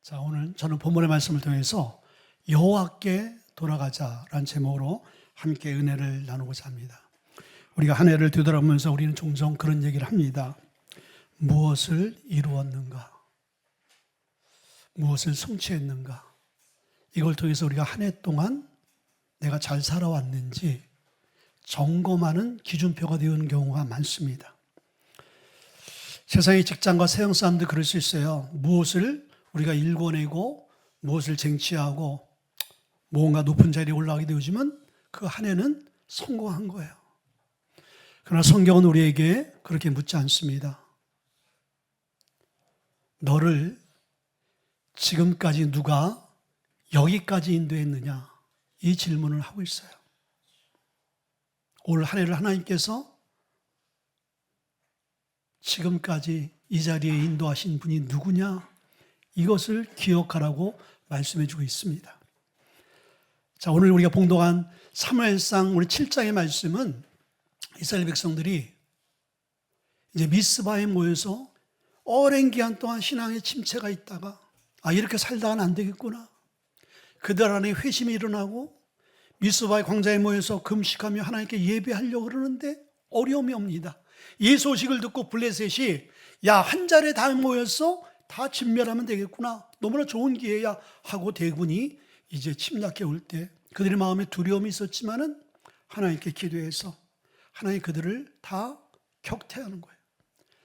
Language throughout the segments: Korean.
자, 오늘 저는 본문의 말씀을 통해서 여호와께 돌아가자라는 제목으로 함께 은혜를 나누고자 합니다. 우리가 한 해를 뒤돌아보면서 우리는 종종 그런 얘기를 합니다. 무엇을 이루었는가? 무엇을 성취했는가? 이걸 통해서 우리가 한 해 동안 내가 잘 살아왔는지 점검하는 기준표가 되는 경우가 많습니다. 세상의 직장과 세상 사람들 그럴 수 있어요. 무엇을 우리가 일궈내고 무엇을 쟁취하고 뭔가 높은 자리에 올라가게 되어지면 그 한 해는 성공한 거예요. 그러나 성경은 우리에게 그렇게 묻지 않습니다. 너를 지금까지 누가 여기까지 인도했느냐? 이 질문을 하고 있어요. 올 한 해를 하나님께서 지금까지 이 자리에 인도하신 분이 누구냐? 이것을 기억하라고 말씀해 주고 있습니다. 자, 오늘 우리가 봉독한 사무엘상 우리 7장의 말씀은 이스라엘 백성들이 이제 미스바에 모여서 오랜 기간 동안 신앙의 침체가 있다가 이렇게 살다가는 안 되겠구나. 그들 안에 회심이 일어나고 미스바의 광장에 모여서 금식하며 하나님께 예배하려고 그러는데 어려움이 옵니다. 이 소식을 듣고 블레셋이 한 자리에 다 모여서 다 진멸하면 되겠구나. 너무나 좋은 기회야 하고 대군이 이제 침략해 올 때 그들의 마음에 두려움이 있었지만은 하나님께 기도해서 하나님 그들을 다 격퇴하는 거예요.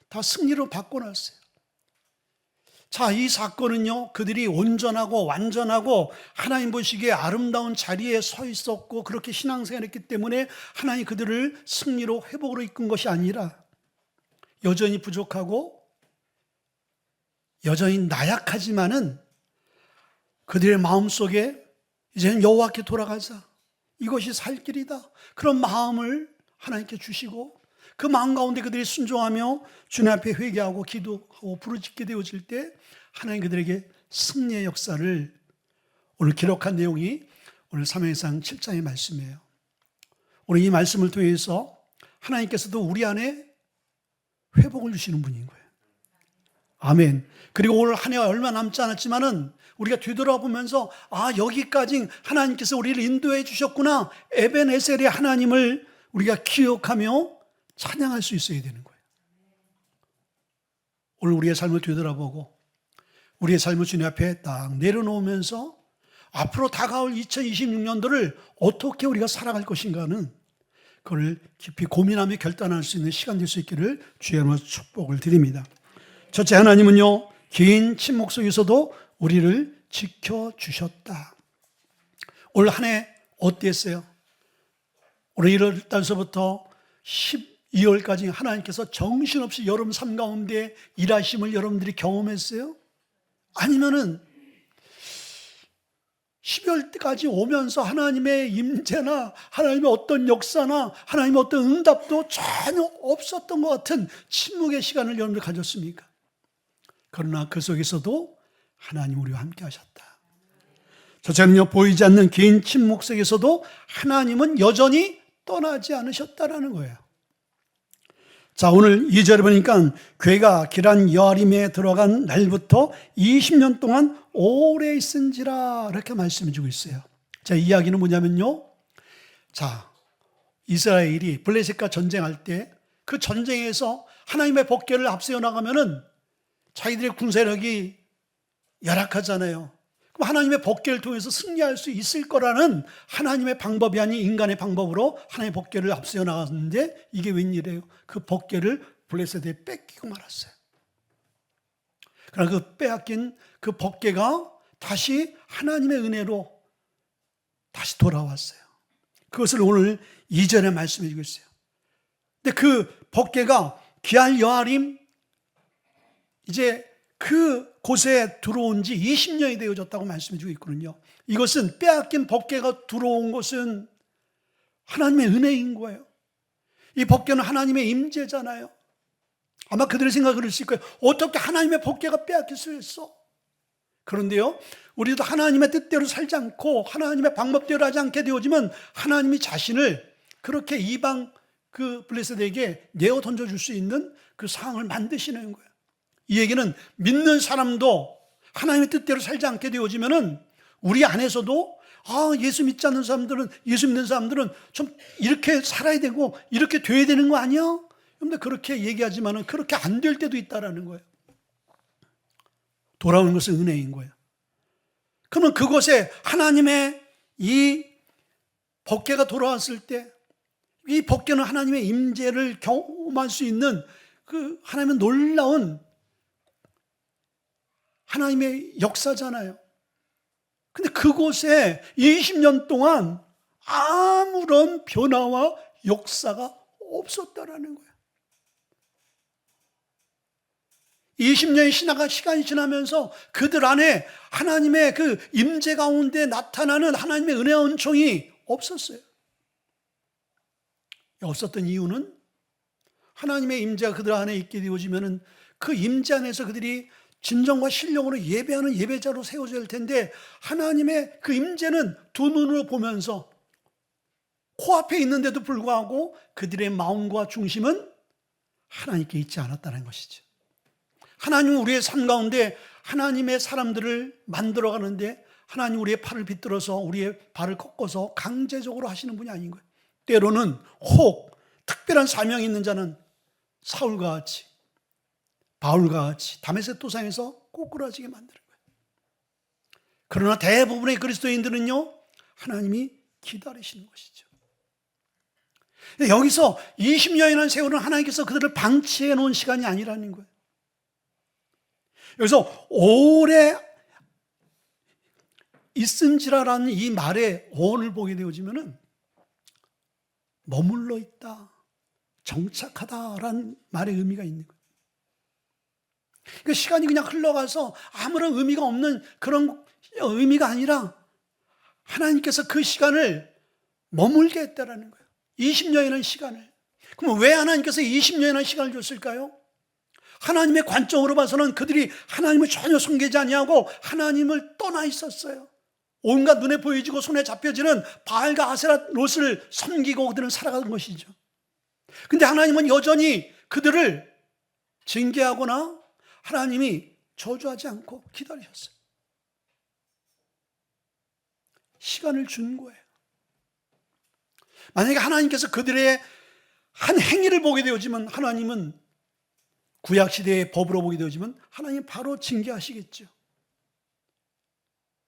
다 승리로 바꿔놨어요. 자, 이 사건은요, 그들이 온전하고 완전하고 하나님 보시기에 아름다운 자리에 서 있었고 그렇게 신앙생활했기 때문에 하나님 그들을 승리로 회복으로 이끈 것이 아니라 여전히 부족하고 여전히 나약하지만은 그들의 마음속에 이제는 여호와께 돌아가자. 이것이 살 길이다. 그런 마음을 하나님께 주시고 그 마음 가운데 그들이 순종하며 주님 앞에 회개하고 기도하고 부르짖게 되어질 때 하나님 그들에게 승리의 역사를 오늘 기록한 내용이 오늘 사무엘상 7장의 말씀이에요. 오늘 이 말씀을 통해서 하나님께서도 우리 안에 회복을 주시는 분인 거예요. 아멘. 그리고 오늘 한 해가 얼마 남지 않았지만은 우리가 뒤돌아보면서 여기까지 하나님께서 우리를 인도해 주셨구나. 에벤에셀의 하나님을 우리가 기억하며 찬양할 수 있어야 되는 거예요. 오늘 우리의 삶을 뒤돌아보고 우리의 삶을 주님 앞에 딱 내려놓으면서 앞으로 다가올 2026년도를 어떻게 우리가 살아갈 것인가는 그걸 깊이 고민하며 결단할 수 있는 시간 될 수 있기를 주의 이름으로 축복을 드립니다. 첫째, 하나님은요, 긴 침묵 속에서도 우리를 지켜주셨다. 올 한 해 어땠어요? 올해 1월 달서부터 12월까지 하나님께서 정신없이 여러분 삶 가운데 일하심을 여러분들이 경험했어요? 아니면은 12월 때까지 오면서 하나님의 임재나 하나님의 어떤 역사나 하나님의 어떤 응답도 전혀 없었던 것 같은 침묵의 시간을 여러분들 가졌습니까? 그러나 그 속에서도 하나님 우리와 함께 하셨다. 저처럼요, 보이지 않는 긴 침묵 속에서도 하나님은 여전히 떠나지 않으셨다라는 거예요. 자, 오늘 2절에 보니까 괴가 기란 여아림에 들어간 날부터 20년 동안 오래 있은지라 이렇게 말씀해 주고 있어요. 자, 이 이야기는 뭐냐면요, 자, 이스라엘이 블레셋과 전쟁할 때 그 전쟁에서 하나님의 법궤를 앞세워 나가면은 자기들의 군사력이 열악하잖아요. 그럼 하나님의 법궤를 통해서 승리할 수 있을 거라는 하나님의 방법이 아닌 인간의 방법으로 하나님의 법궤를 앞세워 나갔는데 이게 웬일이에요? 그 법궤를 블레셋에 뺏기고 말았어요. 그러나 그 빼앗긴 그 법궤가 다시 하나님의 은혜로 다시 돌아왔어요. 그것을 오늘 2절에 말씀해 주고 있어요. 근데 그 법궤가 기알 여아림 이제 그 곳에 들어온 지 20년이 되어졌다고 말씀해 주고 있거든요. 이것은 빼앗긴 법궤가 들어온 것은 하나님의 은혜인 거예요. 이 법궤는 하나님의 임재잖아요. 아마 그들의 생각을 그럴 수 있을 거예요. 어떻게 하나님의 법궤가 빼앗길 수 있어? 그런데요, 우리도 하나님의 뜻대로 살지 않고 하나님의 방법대로 하지 않게 되어지면 하나님이 자신을 그렇게 이방 그 블레셋에게 내어 던져줄 수 있는 그 상황을 만드시는 거예요. 이 얘기는 믿는 사람도 하나님의 뜻대로 살지 않게 되어지면은 우리 안에서도 예수 믿지 않는 사람들은, 예수 믿는 사람들은 좀 이렇게 살아야 되고 이렇게 돼야 되는 거 아니야? 근데 그렇게 얘기하지만은 그렇게 안 될 때도 있다라는 거예요. 돌아오는 것은 은혜인 거예요. 그러면 그곳에 하나님의 이 법궤가 돌아왔을 때, 이 법궤는 하나님의 임재를 경험할 수 있는 그 하나님의 놀라운 하나님의 역사잖아요. 근데 그곳에 20년 동안 아무런 변화와 역사가 없었다라는 거예요. 20년의 시간이 지나면서 그들 안에 하나님의 그 임재 가운데 나타나는 하나님의 은혜와 은총이 없었어요. 없었던 이유는 하나님의 임재가 그들 안에 있게 되어지면은 그 임재 안에서 그들이 진정과 신령으로 예배하는 예배자로 세워져야 할 텐데, 하나님의 그 임재는 두 눈으로 보면서 코앞에 있는데도 불구하고 그들의 마음과 중심은 하나님께 있지 않았다는 것이죠. 하나님은 우리의 삶 가운데 하나님의 사람들을 만들어 가는데 하나님 우리의 팔을 비틀어서 우리의 발을 꺾어서 강제적으로 하시는 분이 아닌 거예요. 때로는 혹 특별한 사명이 있는 자는 사울과 같이, 바울과 같이 다메섹 도상에서 꼬꾸라지게 만드는 거예요. 그러나 대부분의 그리스도인들은요, 하나님이 기다리시는 것이죠. 여기서 20년이라는 세월은 하나님께서 그들을 방치해 놓은 시간이 아니라는 거예요. 여기서 오래 있은지라라는 이 말의 어원을 보게 되어지면은 머물러 있다, 정착하다라는 말의 의미가 있는 거예요. 그러니까 시간이 그냥 흘러가서 아무런 의미가 없는 그런 의미가 아니라 하나님께서 그 시간을 머물게 했다라는 거예요. 20년이라는 시간을. 그럼 왜 하나님께서 20년이라는 시간을 줬을까요? 하나님의 관점으로 봐서는 그들이 하나님을 전혀 섬기지 아니하고 하나님을 떠나 있었어요. 온갖 눈에 보여지고 손에 잡혀지는 바알과 아세라 롯을 섬기고 그들은 살아가는 것이죠. 근데 하나님은 여전히 그들을 징계하거나 하나님이 저주하지 않고 기다리셨어요. 시간을 준 거예요. 만약에 하나님께서 그들의 한 행위를 보게 되어지면, 하나님은 구약시대의 법으로 보게 되어지면 하나님 바로 징계하시겠죠.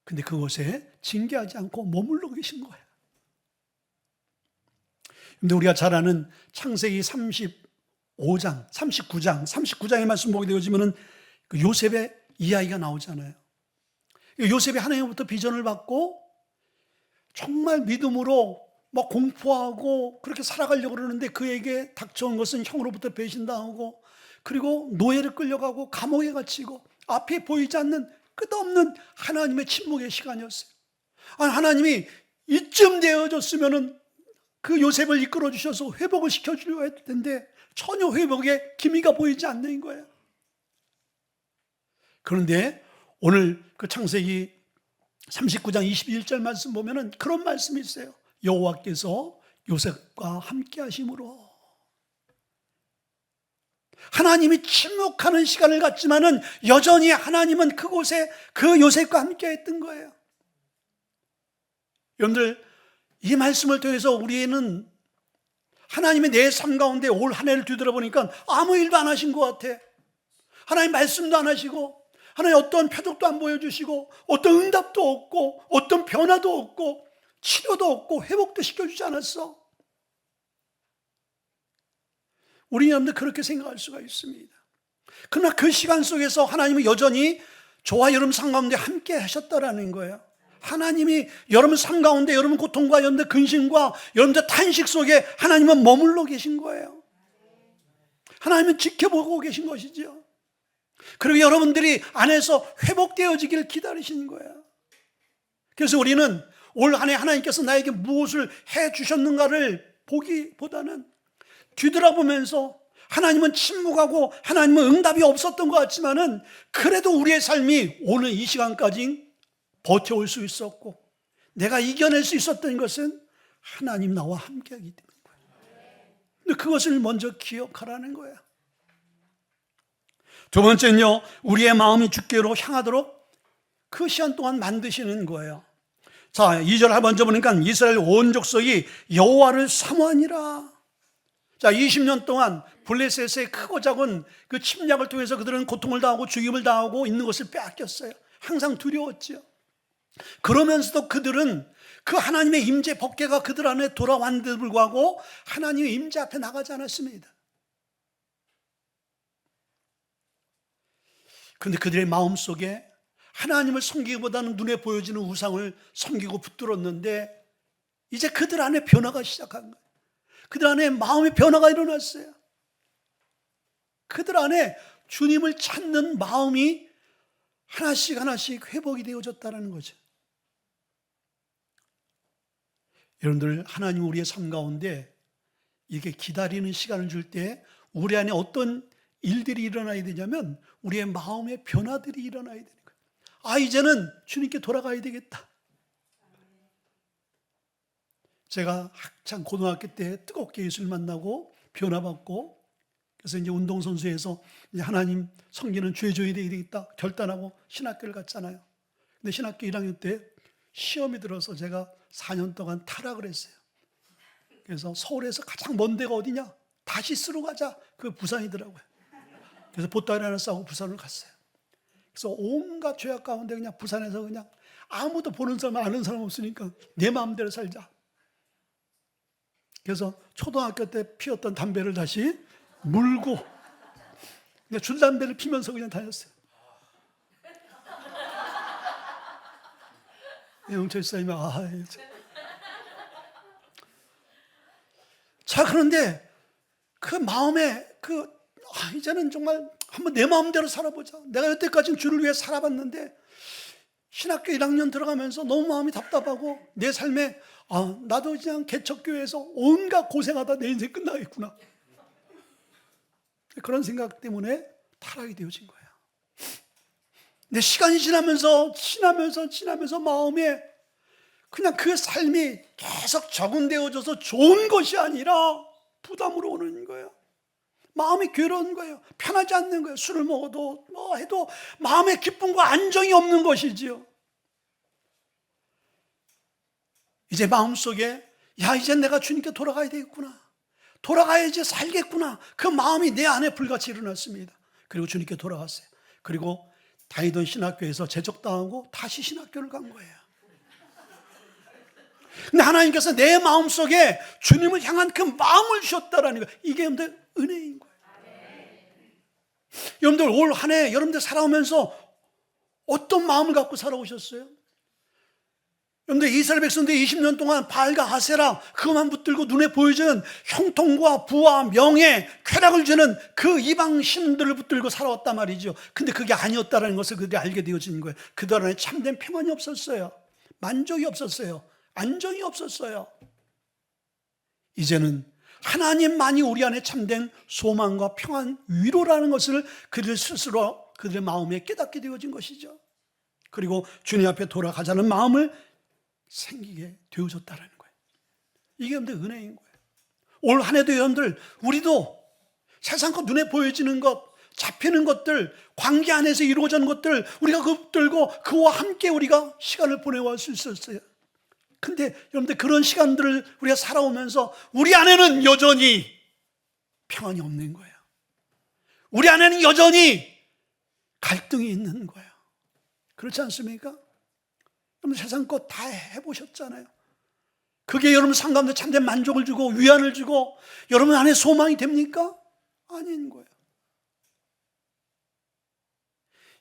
근데 그곳에 징계하지 않고 머물러 계신 거예요. 근데 우리가 잘 아는 창세기 39장, 39장의 말씀 보게 되어지면 그 요셉의 이야기가 나오잖아요. 요셉이 하나님으로부터 비전을 받고 정말 믿음으로 막 공포하고 그렇게 살아가려고 그러는데 그에게 닥쳐온 것은 형으로부터 배신당하고, 그리고 노예를 끌려가고 감옥에 갇히고 앞에 보이지 않는 끝없는 하나님의 침묵의 시간이었어요. 하나님이 이쯤 되어졌으면은 그 요셉을 이끌어 주셔서 회복을 시켜주려고 했을 텐데 전혀 회복의 기미가 보이지 않는 거예요. 그런데 오늘 그 창세기 39장 21절 말씀 보면은 그런 말씀이 있어요. 여호와께서 요셉과 함께 하심으로. 하나님이 침묵하는 시간을 갖지만은 여전히 하나님은 그곳에 그 요셉과 함께 했던 거예요. 여러분들, 이 말씀을 통해서 우리는 하나님의 내 삶 가운데 올 한 해를 뒤돌아보니까 아무 일도 안 하신 것 같아. 하나님 말씀도 안 하시고, 하나님 어떤 표적도 안 보여주시고, 어떤 응답도 없고, 어떤 변화도 없고, 치료도 없고, 회복도 시켜주지 않았어. 우리 여러분들 그렇게 생각할 수가 있습니다. 그러나 그 시간 속에서 하나님은 여전히 저와 여러분 삶 가운데 함께 하셨다라는 거예요. 하나님이 여러분 삶 가운데 여러분 고통과 여러분들 근심과 여러분들 탄식 속에 하나님은 머물러 계신 거예요. 하나님은 지켜보고 계신 것이죠. 그리고 여러분들이 안에서 회복되어지기를 기다리시는 거예요. 그래서 우리는 올 한 해 하나님께서 나에게 무엇을 해 주셨는가를 보기보다는 뒤돌아보면서 하나님은 침묵하고 하나님은 응답이 없었던 것 같지만은 그래도 우리의 삶이 오늘 이 시간까지 버텨올 수 있었고 내가 이겨낼 수 있었던 것은 하나님 나와 함께하기 때문인 거예요. 근데 그것을 먼저 기억하라는 거예요. 두 번째는요, 우리의 마음이 주께로 향하도록 그 시간 동안 만드시는 거예요. 자, 2절 먼저 보니까 이스라엘 온 족속이 여호와를 사모하니라. 자, 20년 동안 블레셋의 크고 작은 그 침략을 통해서 그들은 고통을 당하고 죽임을 당하고 있는 것을 빼앗겼어요. 항상 두려웠지요. 그러면서도 그들은 그 하나님의 임재 법궤가 그들 안에 돌아왔는데도 불구하고 하나님의 임재 앞에 나가지 않았습니다. 그런데 그들의 마음속에 하나님을 섬기기보다는 눈에 보여지는 우상을 섬기고 붙들었는데 이제 그들 안에 변화가 시작한 거예요. 그들 안에 마음의 변화가 일어났어요. 그들 안에 주님을 찾는 마음이 하나씩 하나씩 회복이 되어졌다는 거죠. 여러분들, 하나님 우리의 삶 가운데 이렇게 기다리는 시간을 줄 때 우리 안에 어떤 일들이 일어나야 되냐면 우리의 마음의 변화들이 일어나야 되는 거예요. 아, 이제는 주님께 돌아가야 되겠다. 제가 학창 고등학교 때 뜨겁게 예수를 만나고 변화받고 그래서 이제 운동선수에서 이제 하나님 섬기는 죄조에 되겠다 결단하고 신학교를 갔잖아요. 근데 신학교 1학년 때 시험이 들어서 제가 4년 동안 타락을 했어요. 그래서 서울에서 가장 먼 데가 어디냐? 다시스로 가자. 그 부산이더라고요. 그래서 보따리 하나 싸고 부산을 갔어요. 그래서 온갖 죄악 가운데 그냥 부산에서 그냥 아무도 보는 사람 아는 사람 없으니까 내 마음대로 살자. 그래서 초등학교 때 피웠던 담배를 다시 물고 그냥 줄담배를 피면서 그냥 다녔어요. 영철 사님이 자, 그런데 그 마음에 이제는 정말 한번 내 마음대로 살아보자. 내가 여태까지 주를 위해 살아봤는데 신학교 1학년 들어가면서 너무 마음이 답답하고 내 삶에 나도 그냥 개척교회에서 온갖 고생하다 내 인생 끝나겠구나. 그런 생각 때문에 타락이 되어진 거예요. 근데 시간이 지나면서 마음에 그냥 그 삶이 계속 적응되어져서 좋은 것이 아니라 부담으로 오는 거예요. 마음이 괴로운 거예요. 편하지 않는 거예요. 술을 먹어도 뭐 해도 마음의 기쁨과 안정이 없는 것이지요. 이제 마음속에 이제 내가 주님께 돌아가야 되겠구나. 돌아가야지 살겠구나. 그 마음이 내 안에 불같이 일어났습니다. 그리고 주님께 돌아갔어요. 그리고 다니던 신학교에서 제적당하고 다시 신학교를 간 거예요. 근데 하나님께서 내 마음속에 주님을 향한 그 마음을 주셨다라는 거예요. 이게 여러분들 은혜인 거예요. 여러분들 올 한 해 여러분들 살아오면서 어떤 마음을 갖고 살아오셨어요? 여러분들 이스라엘 백성들 20년 동안 바알과 아세라 그것만 붙들고 눈에 보여지는 형통과 부와 명예, 쾌락을 주는 그 이방 신들을 붙들고 살아왔단 말이죠. 근데 그게 아니었다는 것을 그들이 알게 되어지는 거예요. 그들 안에 참된 평안이 없었어요. 만족이 없었어요. 안정이 없었어요. 이제는 하나님만이 우리 안에 참된 소망과 평안, 위로라는 것을 그들 스스로 그들의 마음에 깨닫게 되어진 것이죠. 그리고 주님 앞에 돌아가자는 마음을 생기게 되어졌다는 거예요. 이게 여러분들 은혜인 거예요. 올 한 해도 여러분들 우리도 세상 것 눈에 보여지는 것, 잡히는 것들, 관계 안에서 이루어지는 것들 우리가 붙들고 그와 함께 우리가 시간을 보내올 수 있었어요. 근데 여러분들 그런 시간들을 우리가 살아오면서 우리 안에는 여전히 평안이 없는 거예요. 우리 안에는 여전히 갈등이 있는 거예요. 그렇지 않습니까? 여러분 세상 것 다 해보셨잖아요. 그게 여러분 삶 가운데 참된 만족을 주고 위안을 주고 여러분 안에 소망이 됩니까? 아닌 거예요.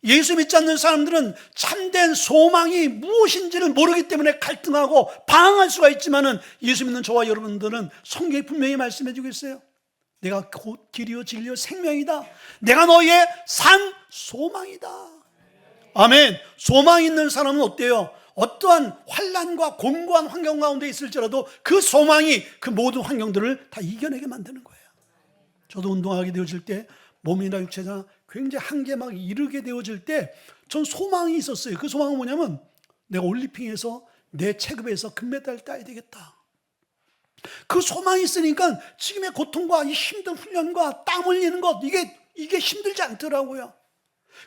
예수 믿지 않는 사람들은 참된 소망이 무엇인지를 모르기 때문에 갈등하고 방황할 수가 있지만은 예수 믿는 저와 여러분들은 성경이 분명히 말씀해 주고 있어요. 내가 곧 길이요 진리요 생명이다. 내가 너희의 산 소망이다. 아멘. 소망 있는 사람은 어때요? 어떠한 환난과 공고한 환경 가운데 있을지라도 그 소망이 그 모든 환경들을 다 이겨내게 만드는 거예요. 저도 운동하게 되어질 때 몸이나 육체나 굉장히 한계 막 이르게 되어질 때 전 소망이 있었어요. 그 소망은 뭐냐면 내가 올림픽에서 내 체급에서 금메달을 따야 되겠다. 그 소망이 있으니까 지금의 고통과 이 힘든 훈련과 땀 흘리는 것 이게 힘들지 않더라고요.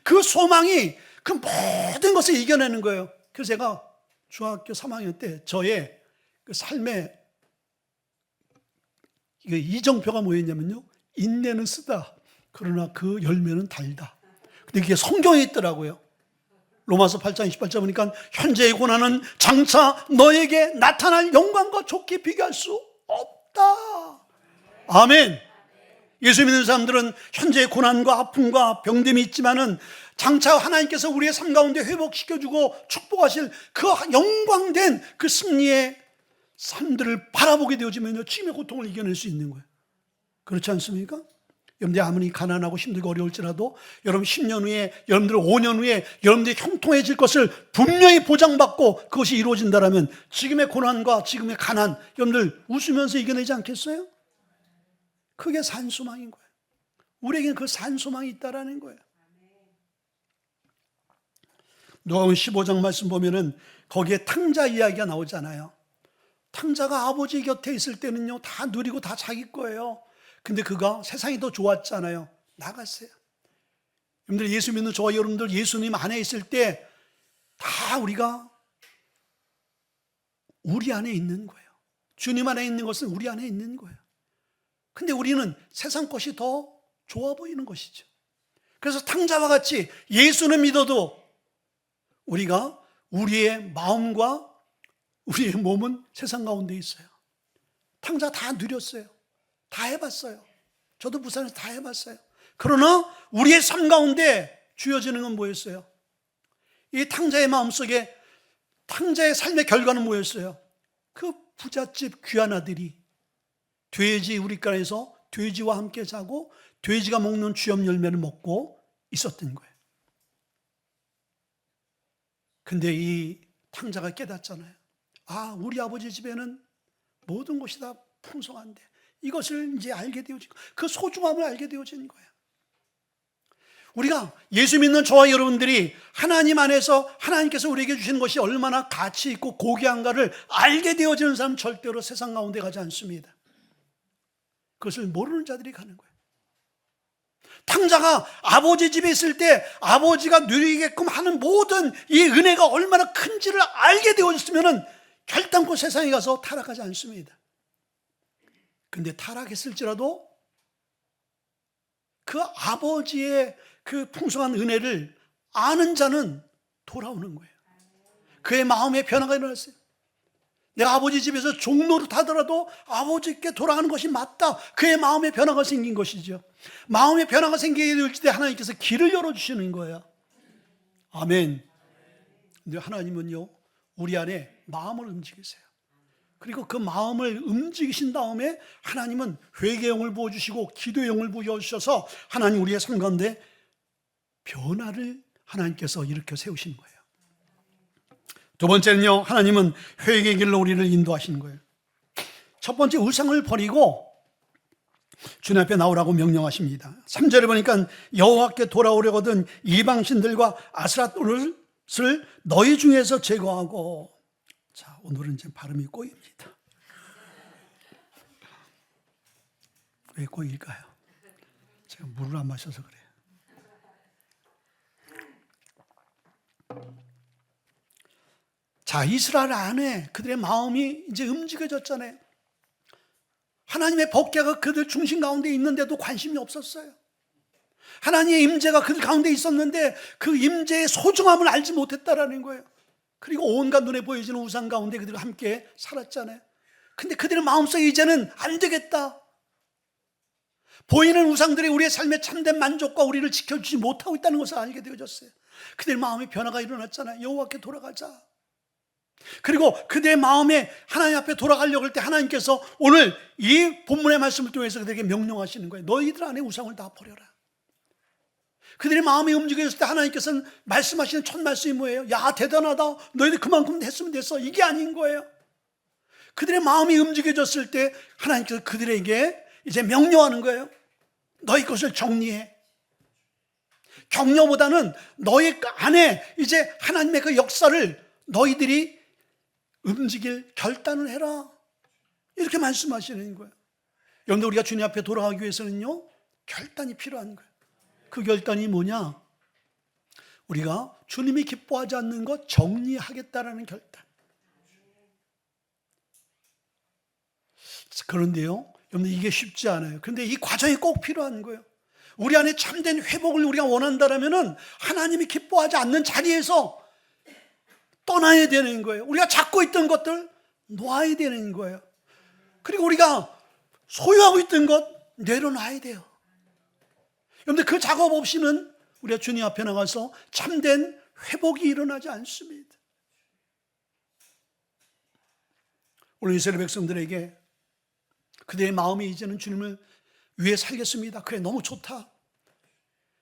그 소망이 그 모든 것을 이겨내는 거예요. 그래서 제가 중학교 3학년 때 저의 그 삶의 이정표가 뭐였냐면요, 인내는 쓰다, 그러나 그 열매는 달다. 근데 그게 성경에 있더라고요. 로마서 8장 28절 보니까 현재의 고난은 장차 너에게 나타날 영광과 좋게 비교할 수 없다. 아멘. 예수 믿는 사람들은 현재의 고난과 아픔과 병듦이 있지만은 장차 하나님께서 우리의 삶 가운데 회복시켜주고 축복하실 그 영광된 그 승리의 삶들을 바라보게 되어지면요, 치매 고통을 이겨낼 수 있는 거예요. 그렇지 않습니까? 여러분들이 아무리 가난하고 힘들고 어려울지라도 여러분 10년 후에, 여러분들 5년 후에 여러분들이 형통해질 것을 분명히 보장받고 그것이 이루어진다면 지금의 고난과 지금의 가난, 여러분들 웃으면서 이겨내지 않겠어요? 그게 산소망인 거예요. 우리에게는 그 산소망이 있다라는 거예요. 누가복음 15장 말씀 보면은 거기에 탕자 이야기가 나오잖아요. 탕자가 아버지 곁에 있을 때는요, 다 누리고 다 자기 거예요. 근데 그가 세상이 더 좋았잖아요. 나갔어요. 여러분들 예수 믿는 저와 여러분들 예수님 안에 있을 때 다 우리가 우리 안에 있는 거예요. 주님 안에 있는 것은 우리 안에 있는 거예요. 근데 우리는 세상 것이 더 좋아 보이는 것이죠. 그래서 탕자와 같이 예수는 믿어도 우리가 우리의 마음과 우리의 몸은 세상 가운데 있어요. 탕자 다 누렸어요. 다 해봤어요. 저도 부산에서 다 해봤어요. 그러나 우리의 삶 가운데 주어지는 건 뭐였어요? 이 탕자의 마음속에, 탕자의 삶의 결과는 뭐였어요? 그 부잣집 귀한 아들이 돼지 우리가에서 돼지와 함께 자고 돼지가 먹는 쥐염 열매를 먹고 있었던 거예요. 근데 이 탕자가 깨닫잖아요. 아, 우리 아버지 집에는 모든 것이 다 풍성한데 이것을 이제 알게 되어진 거예요. 그 소중함을 알게 되어진 거예요. 우리가 예수 믿는 저와 여러분들이 하나님 안에서 하나님께서 우리에게 주시는 것이 얼마나 가치 있고 고귀한가를 알게 되어지는 사람은 절대로 세상 가운데 가지 않습니다. 그것을 모르는 자들이 가는 거예요. 탕자가 아버지 집에 있을 때 아버지가 누리게끔 하는 모든 이 은혜가 얼마나 큰지를 알게 되어졌으면 결단코 세상에 가서 타락하지 않습니다. 근데 타락했을지라도 그 아버지의 그 풍성한 은혜를 아는 자는 돌아오는 거예요. 그의 마음의 변화가 일어났어요. 내가 아버지 집에서 종노릇 하더라도 아버지께 돌아가는 것이 맞다. 그의 마음의 변화가 생긴 것이죠. 마음의 변화가 생기게 될 때 하나님께서 길을 열어주시는 거예요. 아멘. 근데 하나님은요, 우리 안에 마음을 움직이세요. 그리고 그 마음을 움직이신 다음에 하나님은 회개의 영을 부어주시고 기도의 영을 부어주셔서 하나님 우리의 삶 가운데 변화를 하나님께서 일으켜 세우시는 거예요. 두 번째는요, 하나님은 회개의 길로 우리를 인도하시는 거예요. 첫 번째, 우상을 버리고 주님 앞에 나오라고 명령하십니다. 3절에 보니까 여호와께 돌아오려거든 이방신들과 아스라토를 너희 중에서 제거하고. 자, 오늘은 이제 발음이 꼬입니다. 왜 꼬일까요? 제가 물을 안 마셔서 그래요. 자, 이스라엘 안에 그들의 마음이 이제 움직여졌잖아요. 하나님의 법궤가 그들 중심 가운데 있는데도 관심이 없었어요. 하나님의 임재가 그들 가운데 있었는데 그 임재의 소중함을 알지 못했다라는 거예요. 그리고 온갖 눈에 보여지는 우상 가운데 그들과 함께 살았잖아요. 근데 그들의 마음속에 이제는 안 되겠다. 보이는 우상들이 우리의 삶의 참된 만족과 우리를 지켜주지 못하고 있다는 것을 알게 되어졌어요. 그들의 마음의 변화가 일어났잖아요. 여호와께 돌아가자. 그리고 그들의 마음에 하나님 앞에 돌아가려고 할 때 하나님께서 오늘 이 본문의 말씀을 통해서 그들에게 명령하시는 거예요. 너희들 안에 우상을 다 버려라. 그들의 마음이 움직여졌을 때 하나님께서는 말씀하시는 첫 말씀이 뭐예요? 야, 대단하다. 너희들 그만큼 했으면 됐어. 이게 아닌 거예요. 그들의 마음이 움직여졌을 때 하나님께서 그들에게 이제 명령하는 거예요. 너희 것을 정리해. 격려보다는 너희 안에 이제 하나님의 그 역사를 너희들이 움직일 결단을 해라. 이렇게 말씀하시는 거예요. 여러분들, 우리가 주님 앞에 돌아가기 위해서는요, 결단이 필요한 거예요. 그 결단이 뭐냐? 우리가 주님이 기뻐하지 않는 것 정리하겠다라는 결단. 그런데요, 여러분 이게 쉽지 않아요. 그런데 이 과정이 꼭 필요한 거예요. 우리 안에 참된 회복을 우리가 원한다면은 하나님이 기뻐하지 않는 자리에서 떠나야 되는 거예요. 우리가 잡고 있던 것들 놓아야 되는 거예요. 그리고 우리가 소유하고 있던 것 내려놔야 돼요. 그런데 그 작업 없이는 우리가 주님 앞에 나가서 참된 회복이 일어나지 않습니다. 오늘 이스라엘 백성들에게 그들의 마음이 이제는 주님을 위해 살겠습니다. 그래, 너무 좋다.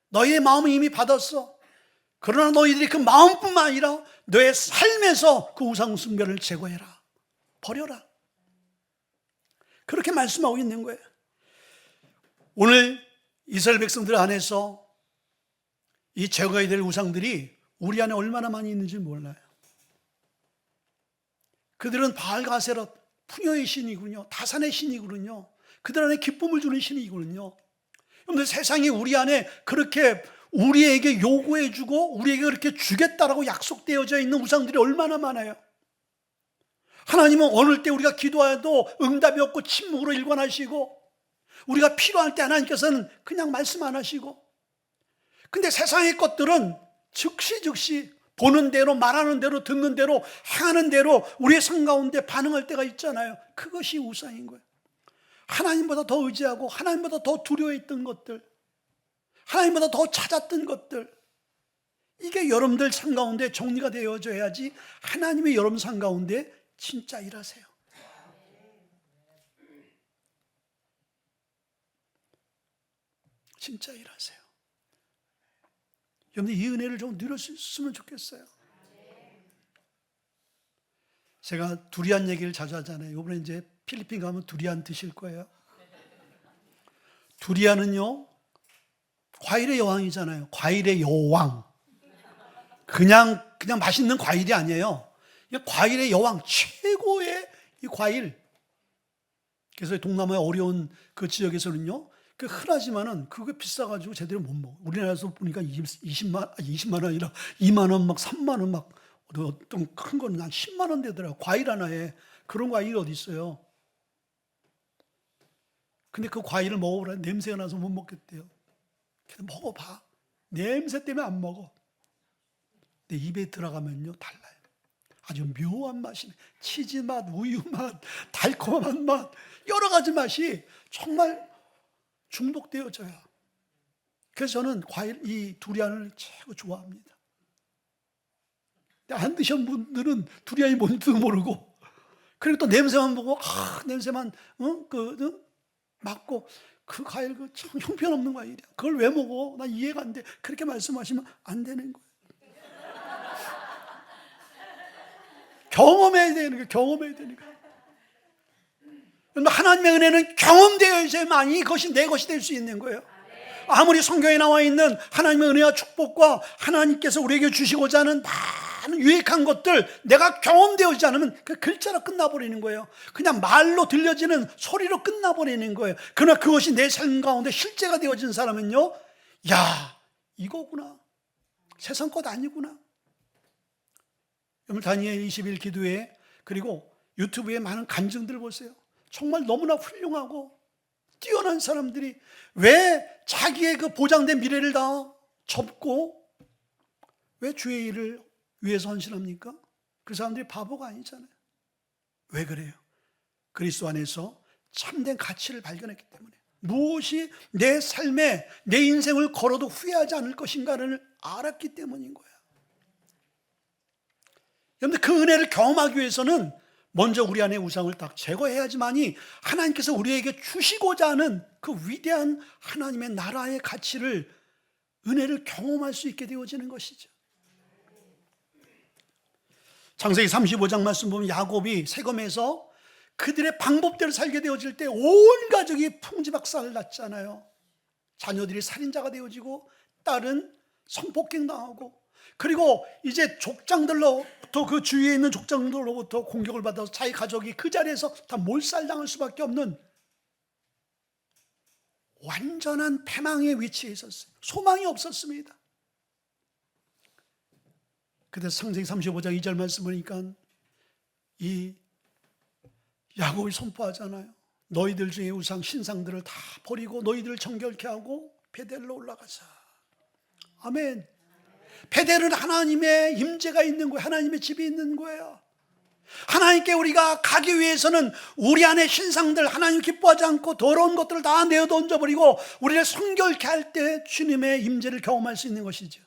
너희의 마음은 이미 받았어. 그러나 너희들이 그 마음뿐만 아니라 너의 삶에서 그 우상 숭배를 제거해라. 버려라. 그렇게 말씀하고 있는 거예요. 오늘 이스라엘 백성들 안에서 이 제거해야 될 우상들이 우리 안에 얼마나 많이 있는지 몰라요. 그들은 바알가세롯, 풍요의 신이군요. 다산의 신이군요. 그들 안에 기쁨을 주는 신이군요. 그런데 세상이 우리 안에 그렇게 우리에게 요구해주고 우리에게 그렇게 주겠다라고 약속되어져 있는 우상들이 얼마나 많아요. 하나님은 어느 때 우리가 기도해도 응답이 없고 침묵으로 일관하시고, 우리가 필요할 때 하나님께서는 그냥 말씀 안 하시고, 근데 세상의 것들은 즉시 보는 대로, 말하는 대로, 듣는 대로, 행하는 대로 우리의 삶 가운데 반응할 때가 있잖아요. 그것이 우상인 거예요. 하나님보다 더 의지하고 하나님보다 더 두려워했던 것들, 하나님보다 더 찾았던 것들, 이게 여러분들 삶 가운데 정리가 되어져야지 하나님이 여러분 삶 가운데 진짜 일하세요. 진짜 일하세요. 여러분들 이 은혜를 좀 누릴 수 있으면 좋겠어요. 제가 두리안 얘기를 자주 하잖아요. 이번에 이제 필리핀 가면 두리안 드실 거예요. 두리안은요, 과일의 여왕이잖아요. 과일의 여왕. 그냥 맛있는 과일이 아니에요. 과일의 여왕, 최고의 이 과일. 그래서 동남아의 어려운 그 지역에서는요, 그 흔하지만은 그게 비싸가지고 제대로 못 먹어. 우리나라에서 보니까 20만 원 아니라 2만 원, 막 3만 원, 막 어떤 큰 거는 한 10만 원 되더라고. 과일 하나에. 그런 과일이 어디 있어요? 근데 그 과일을 먹어보라. 냄새가 나서 못 먹겠대요. 그래서 먹어봐. 냄새 때문에 안 먹어. 근데 입에 들어가면요, 달라요. 아주 묘한 맛이네. 치즈 맛, 우유 맛, 달콤한 맛, 여러 가지 맛이 정말 중독되어져요. 그래서 저는 이 두리안을 최고 좋아합니다. 안 드신 분들은 두리안이 뭔지도 모르고, 그리고 또 냄새만 보고, 냄새만 맡고, 그 과일 참 형편없는 과일이야. 그걸 왜 먹어? 나 이해가 안 돼. 그렇게 말씀하시면 안 되는 거예요. 경험해야 되는 거예요. 경험해야 되는 거예요. 하나님의 은혜는 경험되어야지만이 그것이 내 것이 될 수 있는 거예요. 아무리 성경에 나와 있는 하나님의 은혜와 축복과 하나님께서 우리에게 주시고자 하는 많은 유익한 것들 내가 경험되어지지 않으면 그 글자로 끝나버리는 거예요. 그냥 말로 들려지는 소리로 끝나버리는 거예요. 그러나 그것이 내 삶 가운데 실제가 되어진 사람은요, 야, 이거구나. 세상 것 아니구나. 여러분, 다니엘 20일 기도회 그리고 유튜브에 많은 간증들을 보세요. 정말 너무나 훌륭하고 뛰어난 사람들이 왜 자기의 그 보장된 미래를 다 접고 왜 주의 일을 위해서 헌신합니까? 그 사람들이 바보가 아니잖아요. 왜 그래요? 그리스도 안에서 참된 가치를 발견했기 때문에, 무엇이 내 삶에 내 인생을 걸어도 후회하지 않을 것인가를 알았기 때문인 거예요. 여러분들 그 은혜를 경험하기 위해서는 먼저 우리 안에 우상을 딱 제거해야지만이 하나님께서 우리에게 주시고자 하는 그 위대한 하나님의 나라의 가치를, 은혜를 경험할 수 있게 되어지는 것이죠. 창세기 35장 말씀 보면 야곱이 세겜에서 그들의 방법대로 살게 되어질 때 온 가족이 풍지박산을 났잖아요. 자녀들이 살인자가 되어지고 딸은 성폭행 당하고, 그리고 이제 족장들로부터, 그 주위에 있는 족장들로부터 공격을 받아서 자기 가족이 그 자리에서 다 몰살당할 수밖에 없는 완전한 패망의 위치에 있었어요. 소망이 없었습니다. 그때 창세기 35장 2절 말씀 보니까 이 야곱이 선포하잖아요. 너희들 중에 우상 신상들을 다 버리고 너희들을 정결케 하고 베델로 올라가자. 아멘. 베델은 하나님의 임재가 있는 거예요. 하나님의 집이 있는 거예요. 하나님께 우리가 가기 위해서는 우리 안에 신상들, 하나님 기뻐하지 않고 더러운 것들을 다 내어 던져버리고 우리를 성결케 할 때 주님의 임재를 경험할 수 있는 것이죠.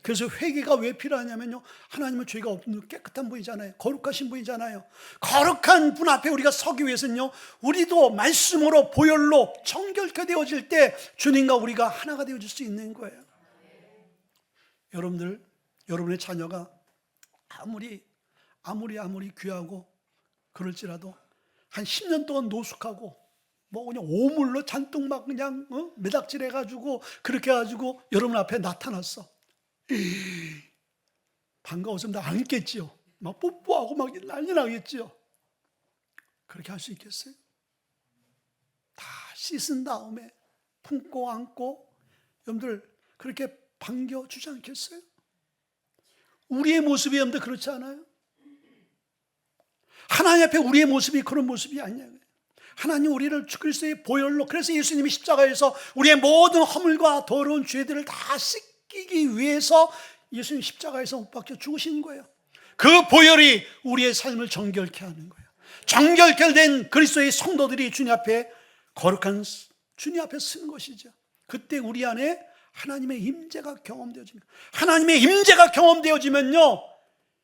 그래서 회개가 왜 필요하냐면요, 하나님은 죄가 없는 깨끗한 분이잖아요. 거룩하신 분이잖아요. 거룩한 분 앞에 우리가 서기 위해서는요, 우리도 말씀으로 보혈로 정결케 되어질 때 주님과 우리가 하나가 되어질 수 있는 거예요. 여러분들, 여러분의 자녀가 아무리 귀하고 그럴지라도 한 10년 동안 노숙하고 뭐 그냥 오물로 잔뜩 막 그냥 매닥질 해가지고 그렇게 해가지고 여러분 앞에 나타났어. 반가워서 나 안겠지요. 막 뽀뽀하고 막 난리 나겠지요. 그렇게 할 수 있겠어요? 다 씻은 다음에 품고 안고 여러분들 그렇게 반겨주지 않겠어요? 우리의 모습이 여러분들 그렇지 않아요? 하나님 앞에 우리의 모습이 그런 모습이 아니냐. 하나님 우리를 그리스도의 보혈로, 그래서 예수님이 십자가에서 우리의 모든 허물과 더러운 죄들을 다 씻기기 위해서 예수님 십자가에서 못 박혀 죽으신 거예요. 그 보혈이 우리의 삶을 정결케 하는 거예요. 정결케 된 그리스도의 성도들이 주님 앞에 거룩한 주님 앞에 서는 것이죠. 그때 우리 안에 하나님의 임재가 경험되어집니다. 하나님의 임재가 경험되어지면요,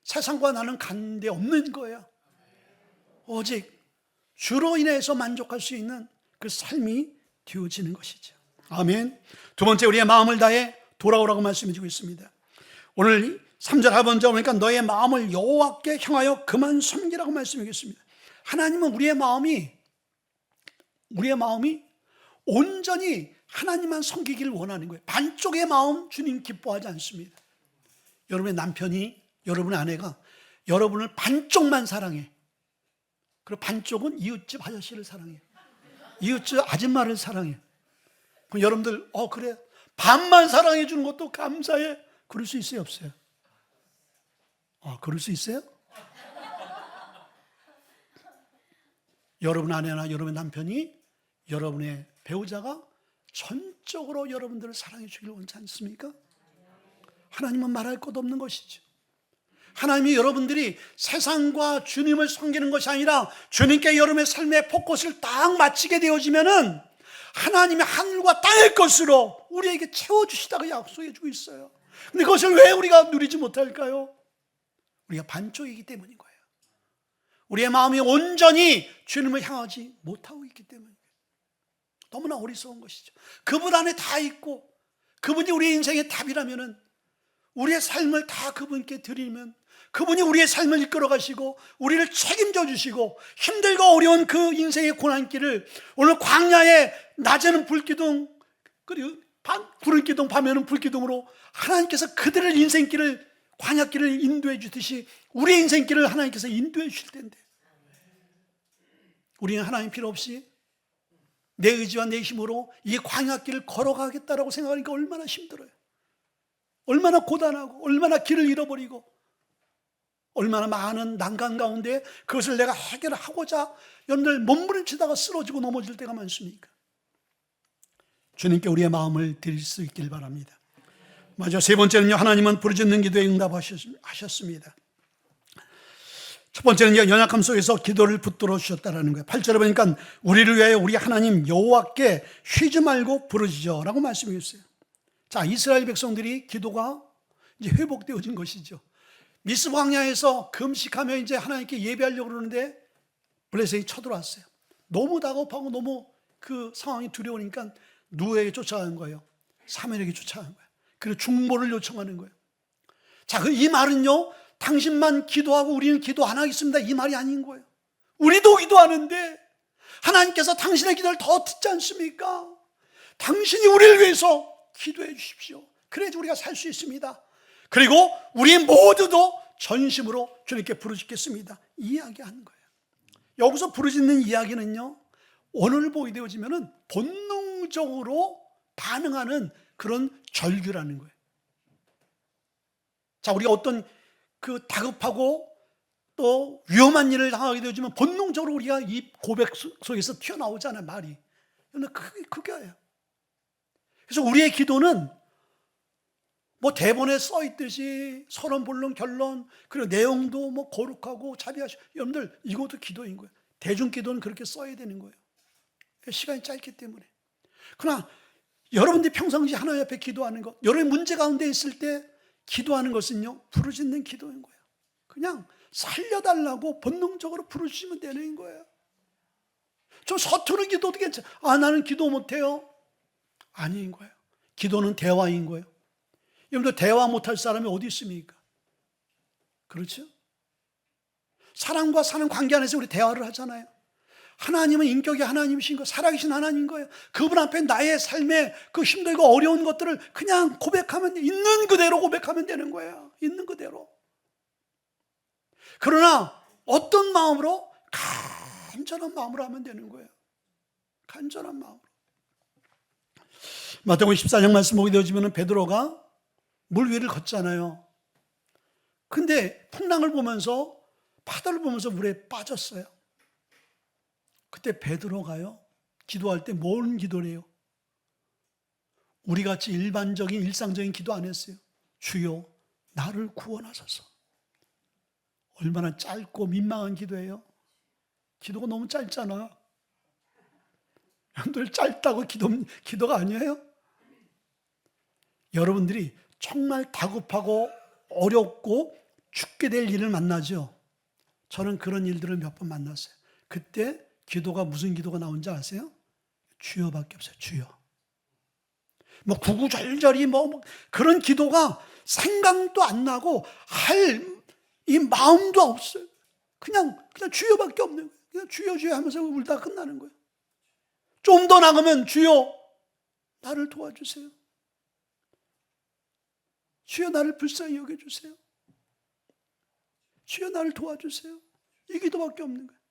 세상과 나는 관계 없는 거예요. 오직 주로 인해서 만족할 수 있는 그 삶이 되어지는 것이죠. 아멘. 두 번째, 우리의 마음을 다해 돌아오라고 말씀해 주고 있습니다. 오늘 3절 하반절 보니까 너의 마음을 여호와께 향하여 그만 섬기라고 말씀하겠습니다. 하나님은 우리의 마음이 온전히 하나님만 섬기기를 원하는 거예요. 반쪽의 마음 주님 기뻐하지 않습니다. 여러분의 남편이, 여러분의 아내가 여러분을 반쪽만 사랑해. 그리고 반쪽은 이웃집 아저씨를 사랑해. 이웃집 아줌마를 사랑해. 그럼 여러분들 그래, 반만 사랑해 주는 것도 감사해. 그럴 수 있어요, 없어요? 그럴 수 있어요? 여러분 아내나 여러분의 남편이, 여러분의 배우자가 전적으로 여러분들을 사랑해 주기를 원치 않습니까? 하나님은 말할 것 없는 것이죠. 하나님이 여러분들이 세상과 주님을 섬기는 것이 아니라 주님께 여러분의 삶의 포커스를 딱 맞추게 되어지면은 하나님의 하늘과 땅의 것으로 우리에게 채워주시다고 약속해 주고 있어요. 근데 그것을 왜 우리가 누리지 못할까요? 우리가 반쪽이기 때문인 거예요. 우리의 마음이 온전히 주님을 향하지 못하고 있기 때문이에요. 너무나 어리석은 것이죠. 그분 안에 다 있고 그분이 우리의 인생의 답이라면은, 우리의 삶을 다 그분께 드리면 그분이 우리의 삶을 이끌어 가시고 우리를 책임져 주시고 힘들고 어려운 그 인생의 고난길을, 오늘 광야에 낮에는 불기둥, 그리고 구름 기둥, 밤에는 불기둥으로 하나님께서 그들의 인생길을, 광야길을 인도해 주듯이 우리의 인생길을 하나님께서 인도해 주실 텐데, 우리는 하나님 필요 없이 내 의지와 내 힘으로 이 광야길을 걸어가겠다라고 생각하니까 얼마나 힘들어요. 얼마나 고단하고 얼마나 길을 잃어버리고 얼마나 많은 난간 가운데 그것을 내가 해결하고자 여러분들 몸부림치다가 쓰러지고 넘어질 때가 많습니까? 주님께 우리의 마음을 드릴 수 있길 바랍니다. 맞아. 세 번째는요, 하나님은 부르짖는 기도에 응답하셨습니다. 첫 번째는 연약함 속에서 기도를 붙들어 주셨다는 거예요. 8절에 보니까 우리를 위하여 우리 하나님 여호와께 쉬지 말고 부르짖어라고 말씀해 주셨어요. 자, 이스라엘 백성들이 기도가 이제 회복되어진 것이죠. 미스 광야에서 금식하며 이제 하나님께 예배하려고 그러는데 블레셋이 쳐들어왔어요. 너무 다급하고 너무 그 상황이 두려우니까 누구에게 쫓아가는 거예요? 사무엘에게 쫓아가는 거예요. 그리고 중보를 요청하는 거예요. 자, 이 말은요, 당신만 기도하고 우리는 기도 안 하겠습니다, 이 말이 아닌 거예요. 우리도 기도하는데 하나님께서 당신의 기도를 더 듣지 않습니까? 당신이 우리를 위해서 기도해 주십시오. 그래야지 우리가 살 수 있습니다. 그리고 우리 모두도 전심으로 주님께 부르짖겠습니다, 이야기하는 거예요. 여기서 부르짖는 이야기는요, 오늘 보게 되어지면은 본능적으로 반응하는 그런 절규라는 거예요. 자, 우리가 어떤 그 다급하고 또 위험한 일을 당하게 되어지면 본능적으로 우리가 이 고백 속에서 튀어나오잖아요, 말이. 근데 그게예요. 그래서 우리의 기도는 뭐 대본에 써 있듯이 서론, 본론, 결론, 그리고 내용도 뭐 거룩하고 자비하시고, 여러분들 이것도 기도인 거예요. 대중 기도는 그렇게 써야 되는 거예요. 시간이 짧기 때문에. 그러나 여러분들이 평상시 하나님 앞에 기도하는 것, 여러분이 문제 가운데 있을 때 기도하는 것은요, 부르짖는 기도인 거예요. 그냥 살려달라고 본능적으로 부르짖으면 되는 거예요. 좀 서투른 기도도 괜찮아요. 아, 나는 기도 못해요. 아닌 거예요. 기도는 대화인 거예요. 여러분들 대화 못할 사람이 어디 있습니까? 그렇죠? 사람과 사는 관계 안에서 우리 대화를 하잖아요. 하나님은 인격이 하나님이신 거, 살아계신 하나님인 거예요. 그분 앞에 나의 삶의 그 힘들고 어려운 것들을 그냥 고백하면, 있는 그대로 고백하면 되는 거예요. 있는 그대로. 그러나 어떤 마음으로? 간절한 마음으로 하면 되는 거예요. 간절한 마음으로. 마태복음 14장 말씀 보게 되어지면 베드로가 물 위를 걷잖아요. 근데 풍랑을 보면서, 바다를 보면서 물에 빠졌어요. 그때 베드로가요, 기도할 때 뭔 기도를 해요? 우리같이 일반적인 일상적인 기도 안 했어요. 주여 나를 구원하소서. 얼마나 짧고 민망한 기도예요. 기도가 너무 짧잖아. 여러분들 짧다고 기도가 아니에요? 여러분들이 정말 다급하고 어렵고 죽게 될 일을 만나죠. 저는 그런 일들을 몇 번 만났어요. 그때 기도가 무슨 기도가 나온지 아세요? 주여밖에 없어요. 주여. 뭐 구구절절이 뭐 그런 기도가 생각도 안 나고 할 이 마음도 없어요. 그냥 주여밖에 없는 거예요. 그냥 주여 주여 하면서 울다가 끝나는 거예요. 좀 더 나가면 주여 나를 도와주세요. 주여 나를 불쌍히 여겨주세요. 주여 나를 도와주세요. 이 기도밖에 없는 거예요.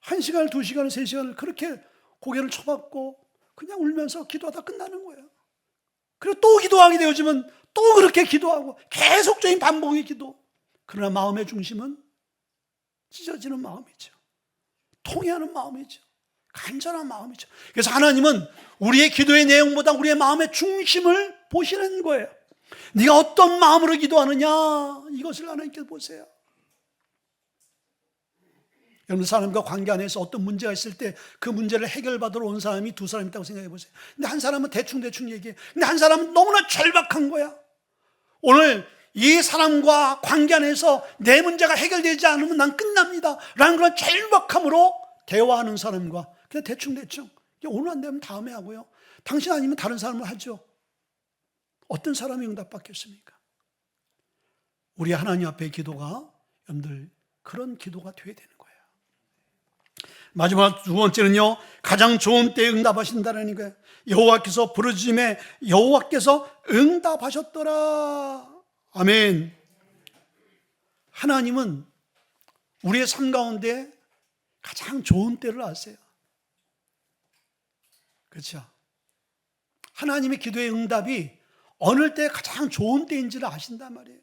1시간을 2시간을 3시간을 그렇게 고개를 쳐박고 그냥 울면서 기도하다 끝나는 거예요. 그리고 또 기도하게 되어지면 또 그렇게 기도하고 계속적인 반복의 기도. 그러나 마음의 중심은 찢어지는 마음이죠. 통회하는 마음이죠. 간절한 마음이죠. 그래서 하나님은 우리의 기도의 내용보다 우리의 마음의 중심을 보시는 거예요. 네가 어떤 마음으로 기도하느냐, 이것을 하나님께서 보세요. 여러분, 사람과 관계 안에서 어떤 문제가 있을 때 그 문제를 해결받으러 온 사람이 두 사람 있다고 생각해 보세요. 근데 한 사람은 대충 얘기해. 근데 한 사람은 너무나 절박한 거야. 오늘 이 사람과 관계 안에서 내 문제가 해결되지 않으면 난 끝납니다 라는 그런 절박함으로 대화하는 사람과 그냥 대충 오늘 안 되면 다음에 하고요. 당신 아니면 다른 사람을 하죠. 어떤 사람이 응답받겠습니까? 우리 하나님 앞에 기도가 여러분들 그런 기도가 되어야 되는 거예요. 마지막 두 번째는요, 가장 좋은 때에 응답하신다는 거예요. 여호와께서 부르짖음에 여호와께서 응답하셨더라. 아멘. 하나님은 우리의 삶 가운데 가장 좋은 때를 아세요. 그렇죠? 하나님의 기도의 응답이 어느 때 가장 좋은 때인지를 아신단 말이에요.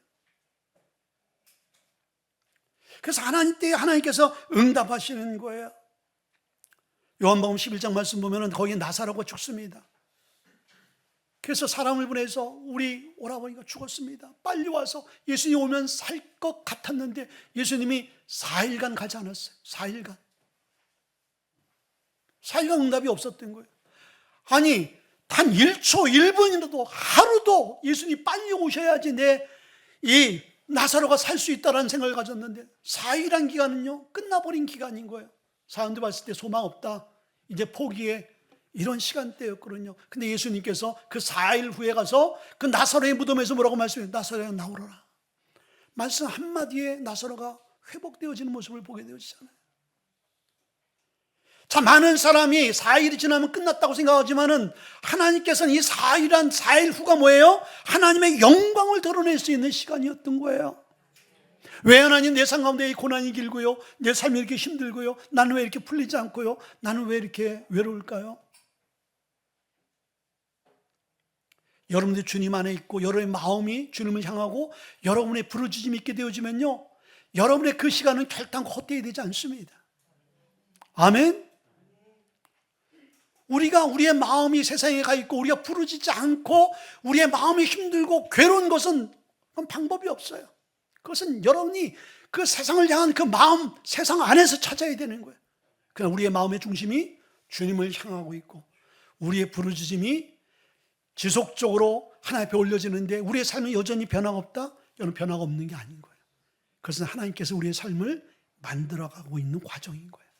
그래서 하나님 때에 하나님께서 응답하시는 거예요. 요한복음 11장 말씀 보면 거기에 나사로가 죽습니다. 그래서 사람을 보내서 우리 오라버니가 죽었습니다. 빨리 와서 예수님 오면 살 것 같았는데 예수님이 4일간 가지 않았어요. 4일간 응답이 없었던 거예요. 아니 단 1초 1분이라도 하루도 예수님이 빨리 오셔야지 내 이 나사로가 살 수 있다라는 생각을 가졌는데 4일이란 기간은요 끝나버린 기간인 거예요. 사람들 봤을 때 소망 없다, 이제 포기해, 이런 시간대였거든요. 근데 예수님께서 그 4일 후에 가서 그 나사로의 무덤에서 뭐라고 말씀해요? 나사로야 나오너라. 말씀 한마디에 나사로가 회복되어지는 모습을 보게 되어지잖아요. 자, 많은 사람이 4일이 지나면 끝났다고 생각하지만은 하나님께서는 이 4일 후가 뭐예요? 하나님의 영광을 드러낼 수 있는 시간이었던 거예요. 왜 하나님 내 삶 가운데 이 고난이 길고요, 내 삶이 이렇게 힘들고요, 나는 왜 이렇게 풀리지 않고요, 나는 왜 이렇게 외로울까요? 여러분들 주님 안에 있고 여러분의 마음이 주님을 향하고 여러분의 부르짖음이 있게 되어지면요, 여러분의 그 시간은 결단코 헛되이 되지 않습니다. 아멘. 우리가 우리의 마음이 세상에 가 있고 우리가 부르짖지 않고 우리의 마음이 힘들고 괴로운 것은 그건 방법이 없어요. 그것은 여러분이 그 세상을 향한 그 마음, 세상 안에서 찾아야 되는 거예요. 그러나 우리의 마음의 중심이 주님을 향하고 있고 우리의 부르짖음이 지속적으로 하나님 앞에 올려지는데 우리의 삶은 여전히 변화가 없다? 여러분, 변화가 없는 게 아닌 거예요. 그것은 하나님께서 우리의 삶을 만들어가고 있는 과정인 거예요.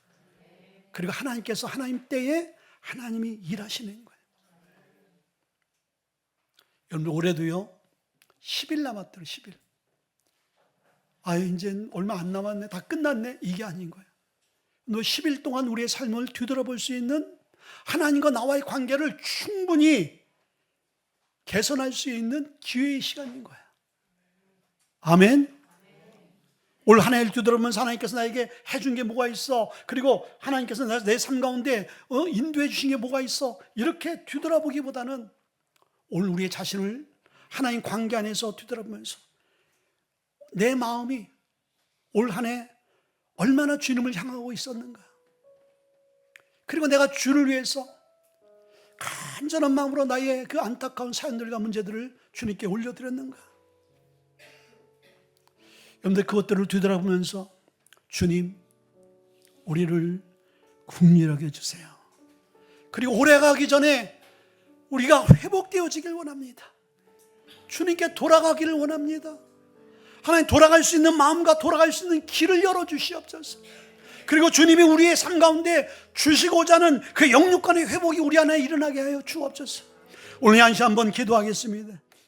그리고 하나님께서 하나님 때에 하나님이 일하시는 거예요. 여러분, 올해도요 10일 남았더라. 10일. 이제 얼마 안 남았네, 다 끝났네, 이게 아닌 거예요. 너 10일 동안 우리의 삶을 뒤돌아볼 수 있는, 하나님과 나와의 관계를 충분히 개선할 수 있는 기회의 시간인 거야. 아멘. 올 한 해를 뒤돌아보면서 하나님께서 나에게 해준 게 뭐가 있어, 그리고 하나님께서 내 삶 가운데 인도해 주신 게 뭐가 있어, 이렇게 뒤돌아보기보다는 오늘 우리의 자신을 하나님 관계 안에서 뒤돌아보면서 내 마음이 올 한 해 얼마나 주님을 향하고 있었는가, 그리고 내가 주를 위해서 간절한 마음으로 나의 그 안타까운 사연들과 문제들을 주님께 올려드렸는가. 여러분들, 그것들을 뒤돌아보면서 주님, 우리를 긍휼하게 해주세요. 그리고 올해 가기 전에 우리가 회복되어지길 원합니다. 주님께 돌아가기를 원합니다. 하나님, 돌아갈 수 있는 마음과 돌아갈 수 있는 길을 열어주시옵소서. 그리고 주님이 우리의 삶 가운데 주시고자 하는 그 영육간의 회복이 우리 안에 일어나게 하여 주옵소서. 오늘 이 한 시 한번 기도하겠습니다.